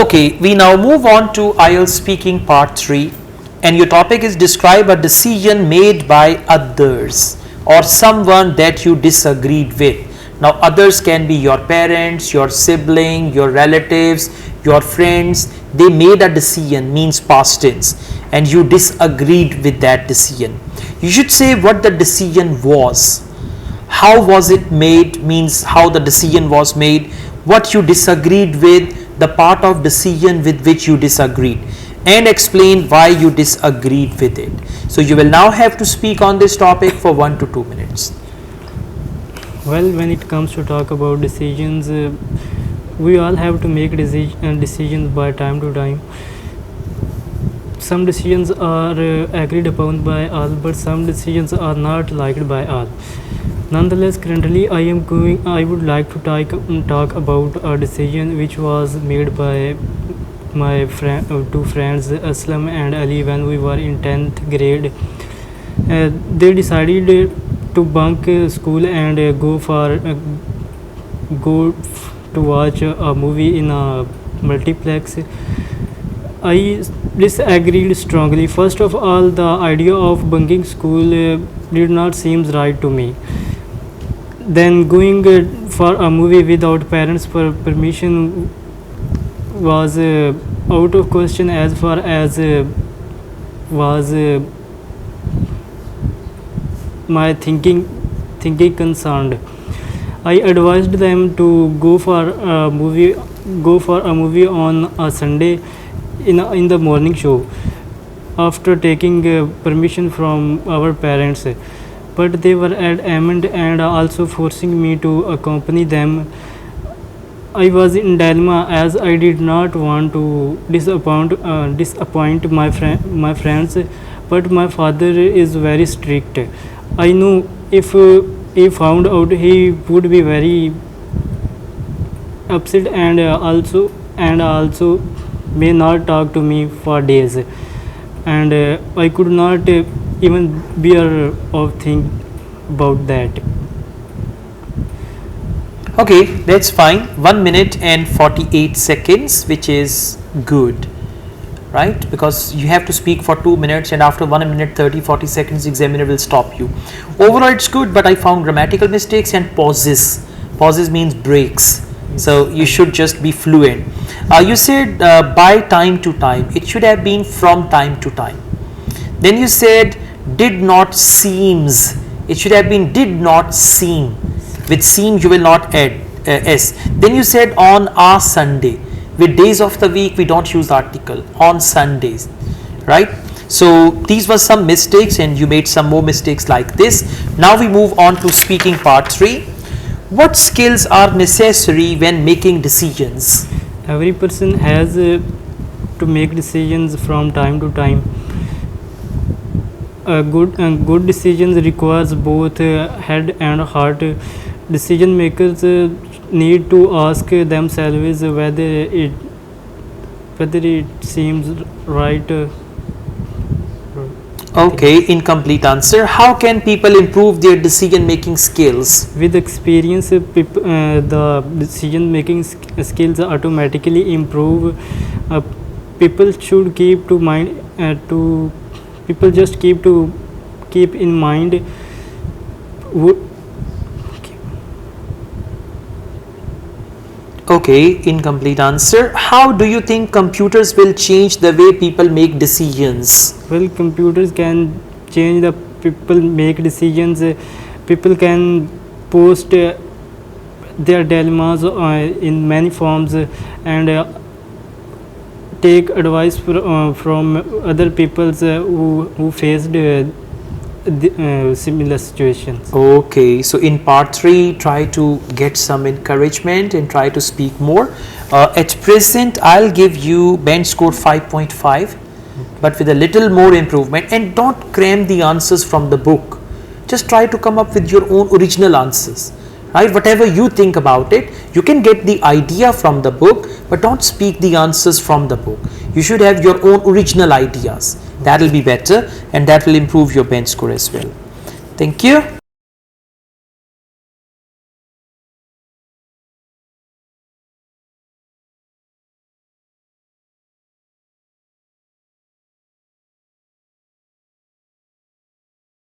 Okay, we now move on to IELTS speaking part 3, and your topic is describe a decision made by others or someone that you disagreed with. Now others can be your parents, your sibling, your relatives, your friends. They made a decision, means past tense, and you disagreed with that decision. You should say what the decision was. How was it made, means how the decision was made, what you disagreed with, the part of decision with which you disagreed, and explain why you disagreed with it. So you will now have to speak on this topic for 1 to 2 minutes. Well, when it comes to talk about decisions, we all have to make decisions by time to time. Some decisions are agreed upon by all, but some decisions are not liked by all. Nonetheless, currently I would like to talk about a decision which was made by my two friends, Aslam and Ali, when we were in 10th grade. They decided to bunk school and go to watch a movie in a multiplex. I disagreed strongly. First of all, the idea of bunking school did not seem right to me. Then going for a movie without parents' permission was out of question as far as was my thinking concerned. I advised them to go for a movie on a Sunday in the morning show after taking permission from our parents, but they were adamant and also forcing me to accompany them. I was in dilemma as I did not want to disappoint my friends, but my father is very strict. I knew if he found out, he would be very upset and also may not talk to me for days, and I could not even bear of think about that. Okay, that's fine. 1 minute and 48 seconds, which is good, right? Because you have to speak for 2 minutes, and after 1 minute 40 seconds, the examiner will stop you. Overall, it's good, but I found grammatical mistakes and pauses. Pauses means breaks. So you should just be fluent. You said by time to time. It should have been from time to time. Then you said did not seems. It should have been did not seem. With seem you will not add s. Then you said on a Sunday. With days of the week we don't use article. On Sundays, right? So these were some mistakes, and you made some more mistakes like this. Now we move on to speaking part 3. What skills are necessary when making decisions? Every person has to make decisions from time to time. Good decisions requires both head and heart. Decision makers need to ask themselves whether it seems right. Okay, incomplete answer. How can people improve their decision making skills? With experience, the decision making skills automatically improve. People should keep to mind people just keep in mind. Okay, incomplete answer. How do you think computers will change the way people make decisions? Well, computers can change the people make decisions. People can post their dilemmas in many forms and take advice from other people who faced similar situations. Okay, so in part 3, try to get some encouragement and try to speak more. At present, I'll give you bench score 5.5, but with a little more improvement. And don't cram the answers from the book. Just try to come up with your own original answers. Right? Whatever you think about it, you can get the idea from the book, but don't speak the answers from the book. You should have your own original ideas. That will be better, and that will improve your bench score as well. Thank you.